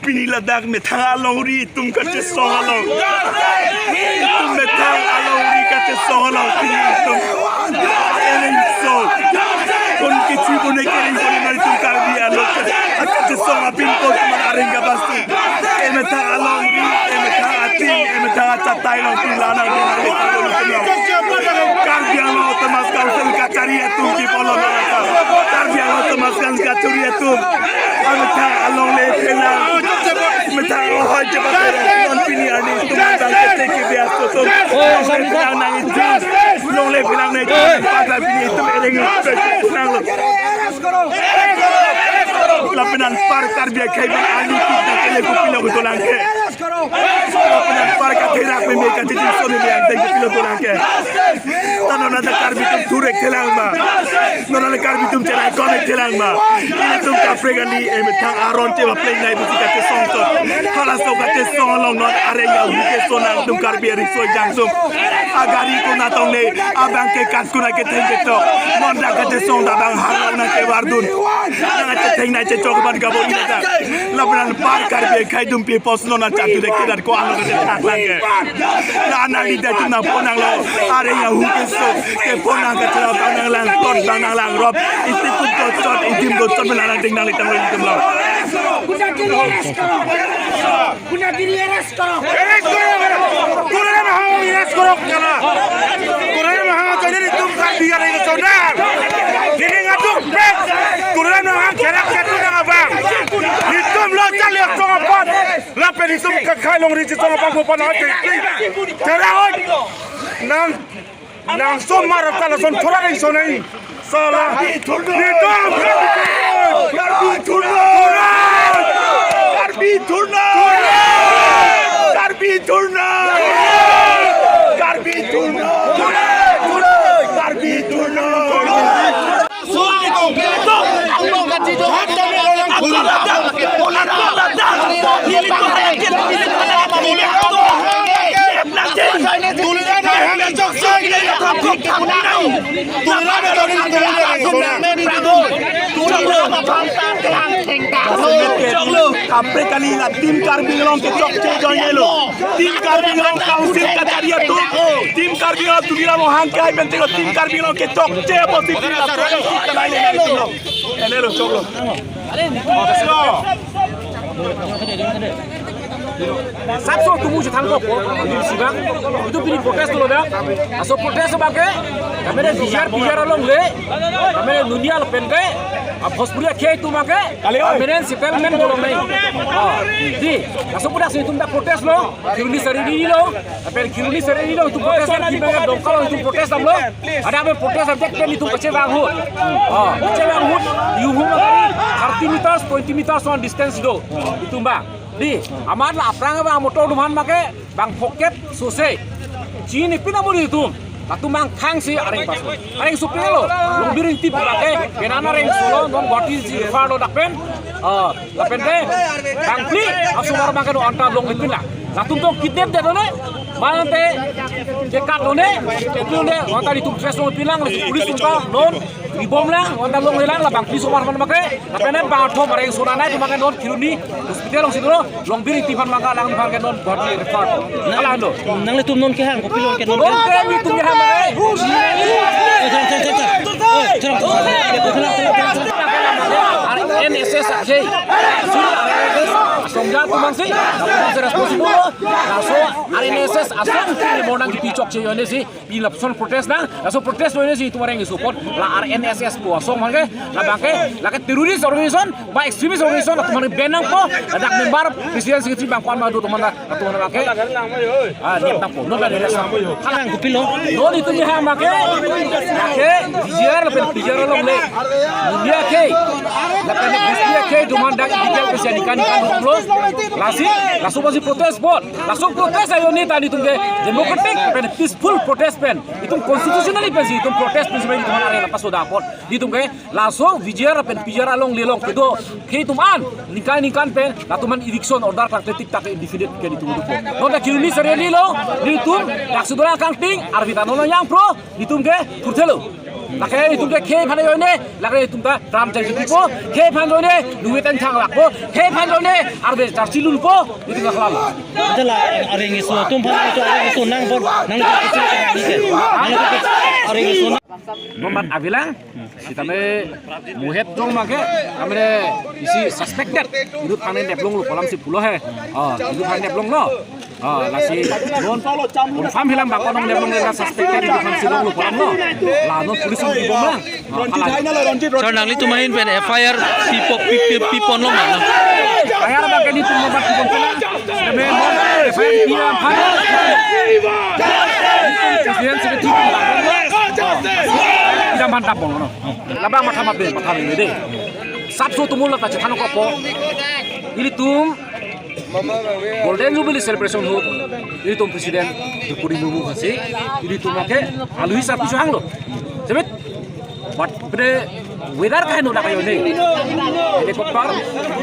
Pini ladak me thang alongri tum kache sohalong tum me thang alongri kache sohalong pini tum eleng so kon kichi bone kering bone mari tum karbi alok kache songa pin ko tum arenga bastu me thang alongri me thang ating me thang chatai long pin lana karbi along tamas kausel kachari tum ki polo karbi along tamas kan kachuri tum me thang along le pela Metang ohoi cepat non pini ani tumang kete ke bias to nang nang itu long le bilang nih pada pini itu ereng nang lo lapinan par karbia kai ban ani kita kele ko pilo ko tolangke lapinan par ka thera ko me ka tin so me yang teng pilo tolangke tanona da karbi tum ture kelang ba nona karbi tum cerai konek kelang ba ini tum ka fregani e metang aron te ba play nai busika te song to hala so ka te song long non are ya uke so nang tum karbi ri so jang sum agari ko na tong le abang ke kas kuna ke teng to mon da ka te song da bang har na ke wardun na te teng na te chok ban ka bo ina da lapinan par karbi kai tum pe pos nona chatu de kedar ko alo de tak lange na na ni da tum na ponang lo are ya uke so ke ponang ka tra banang lang ton banang lang rob itu ko tot itim ko tot banang ding nang litang itim lo punya diri eres karo kurang mahal eres karo kana kurang mahal jadi tum kan biar ini saudara ini ngaduk bek kurang mahal kerak ketu nang abang hitum lo cali aku ngapot lapen hitum kakai long rici sama pangku panah terahot nang som marah kala son thora ring sonai salah hitum Kapre kali la tim karbinglong ke chok che joyelo tim karbinglong council ka daria tu tim karbinglong tu gira mo hang kai bente ko tim karbinglong ke chok che positif la to ka nai le lo enero choklo Sabso tumu je tangko ko siba itu pilih protes dulu dah aso protes sebagai kamera bijar long le kamera dunia lo penke Bhojpuri ke tu make kamera settlement dulu nahi di aso pudah sini tumda protes lo kiruni sari lo itu protes ki baga dongkalo itu protes am lo ada ame protes am tek itu kace bang hut you huma 30 meters 20 meters on distance do itu mbak di amar la aprang bang motor duman make bang pocket sose cini pina muri itu Latu mang khang si areng pas. Areng supelo. Long biring tip lake benana reng solo non boti si fado dakpen. Dakpen de bangli asumar makan anta long lipin lah. Latu tong kidnap de done. Malante dekat done. Etune anta di tum fresh long pilang pulis unta non ribom lah anta long hilang lah bangli sumar man make. Dakpen bang thom areng sonana tu makan non kiruni hospital long sidro long biring tipan makan lang dipan non boti record. Kalah do. Nang le tum non ke hang ko pilon ke non. NSS aja, somja tu mangsi, aku responsible. Laso NSS asal ni monang di picok je ini sih, bila son protes nang, laso protes ini sih tu orang yang support. La NSS po asal mana ke, la bangke, la ke teroris organisation, ba ekstremis organisation, la tu mana benang po, ada member presiden sekretari bangkuan madu tu mana bangke, niat nampo, no ada resam. Halang ko pilon. No itu ni hang make, bijar lepas bijar long le, dia ke, lepas dia ke cuma dak bijar kesian ikan dulu, langsung masih protes bot, langsung protes ayo ni tadi tum ke democratic pen peaceful protest pen itum constitutionally pen si itum protest pen sebenarnya itum are lapas sudah pon itum ke langsung vijaya pen vijaya long lelong kedo ke itum an nikan pen latuman eviction order praktik tak indefinite ke itum dupo noda kiruni sare lilo itum dak sudara kangting arbita nono yang pro itum ke kurtelo lakay itum ke ke phane yone lakay itum ka ram jai tipo ke phan yone duwetan thang lakbo ke phan yone arbe charchilun po itum ka khalal adalah orang isu tum phan itu orang isu nang bon nang kecil ni ke orang isu nomor abilang kita me muhet jong make amre isi suspected hidup phane neplong lu kolam si pulo he hidup phane neplong no lasi non confirm hilang bakon nong neplong le suspected hidup phane si long lu kolam no la non police di bomang so nang li tu main pen FIR people lo man ayar ba kani tu nomor di bomang me FIR dia phane presiden secretary tidak mantap bong no labang mata mabe de sabso tumul la ta chano ko po ili tum golden jubilee celebration ho ili tum presiden Jokori Mumu khasi ili tum ke alui sa pisu hang lo sebet bat bre weather ka no la kayo ne helicopter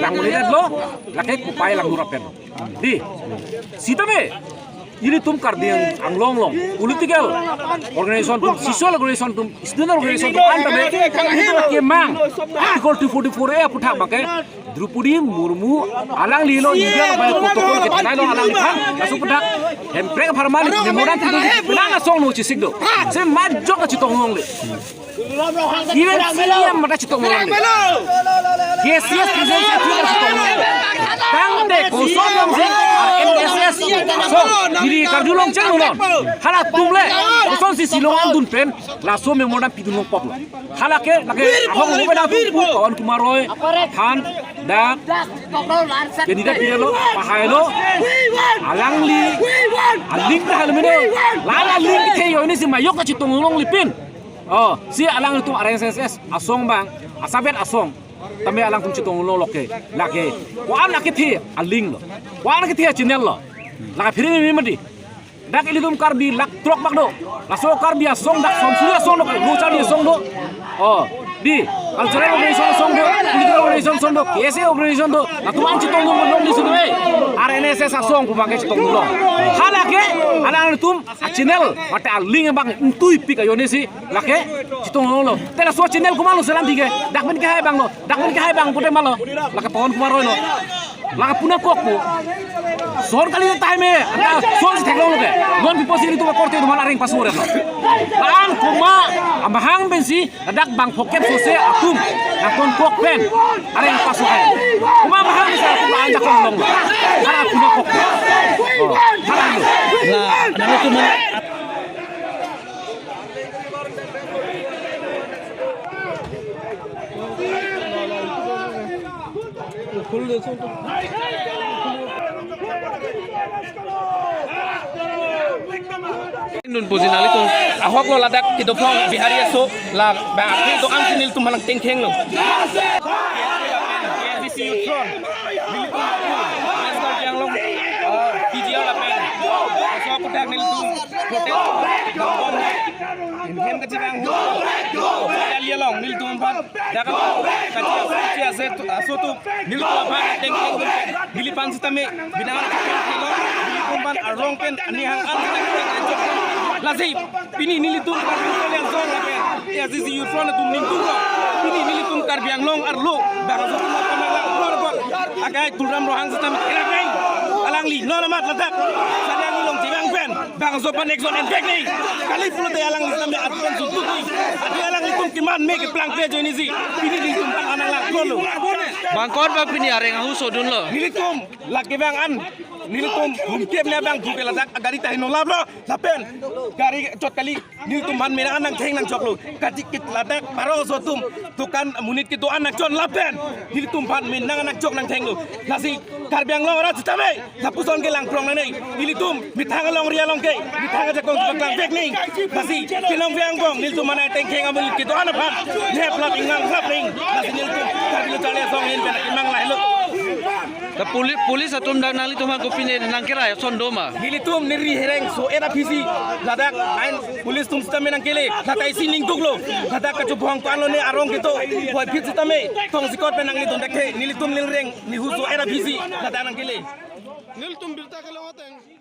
lang ulirat lo lake kupai lang durapen di sitame ini tum kardian anglong long political organization tum social organization tum student organization tum antame itu ke mang article 244 e puthak bake Drupadi Murmu alang lilo india ba protocol ke tanai lo alang lipan asu puthak emprek farmali memoran tu benanga song no chisik do se majok ka chitong long le even CM mata chitong long le yes presence chitong long tang de kosong long se MSS so diri kardulong chang lo hala tumle kosong si silong andun pen la so memoran pidulong pop hala ke lage ahong lo beda pu kawan kumaroy han dan jadi dah pilih lo pahai lo alang li aling dah halmeno lala ling ke yo ini si mayok ka chitong long lipin si alang itu RSS asong bang asabet asong tambe alang tum chitong long loke lage wan lake thi aling lo wan lake thi channel lo lage phiri mi madi dak ilidum karbi lak trok bakdo laso karbi asong dak somsuya song lo lu chali song lo di cultural organization song do political organization song do KSA organization do atuan chitong long long lisu do RNSS asong pubake chitong long halake alang tum a channel mate a link bang intui pik ayone si lake chitong long lo tela so channel kumalo selam dige dakmen ke hai bang lo dakmen ke hai bang pute malo lake pawon kumaro lo lake puna kok mo sor kali time anda sor si theklo lo ke non pipo siri tu korte tu malaring pasure lo lang kuma ambahang bensi dak bang poket sose atum nakon kok pen areng pasukan kuma mahang bisa kuma anja kong long hala puna kok hala lo nah nang tu man nun positionali tu ahok lo ladak kita phong bihari aso la ba to am sinil tu malang tengkeng lo yang long PGL la pen so pudak nil tu protect gambon hem ka jibang ho ya long nil tu pan dak ka chia se aso tu nil tu pan tengkeng dilipan sisteme binangan kilo kumpan arong pen ani hang an lasi pini nilitum karbiang yang zong lapen ya sisi yutron tu ningtung pini nilitum karbiang long arlo bahasa tu makamala korban agai turam rohang sistem kirakai alang li no mat latak sadang long jibang pen bahasa pan exon and back ni kali pulo te alang sistem atron sutuk ni adi alang litum kiman make plan pejo ini si pini nilitum alang lang kolo bangkon bang pini areng hu sodun lo nilitum lagi bang an nilitum humkem ne bang dupe latak agari tahin no lablo lapen gari cot kali nilitum ban mena anang theng nang choklo kajik kit latak paro sotum tukan munit kitu anak jon lapen nilitum ban men nang anak chok nang theng lo lasi karbiang long ora tame lapuson ke lang prong nei nilitum mitang long ria long ke mitang ja kong tukang bek nei lasi kilong biang bong nilitum mana teng theng amul kitu anapan ne plap ingang plap ning lasi nilitum karbilo chale song hin ben imang lai lo The police atum dak nali tuma kopine nangkira ya sondoma. Nilitum niri hereng so era pisi ladak ain polis tum stame nang kele latai sining tuklo ladak kacu buang pano ne arong gitu boy pit stame tong sikot penang ni dekhe nilitum nilreng ni huso era pisi ladak nang kele Nil tum birta kalau oteng.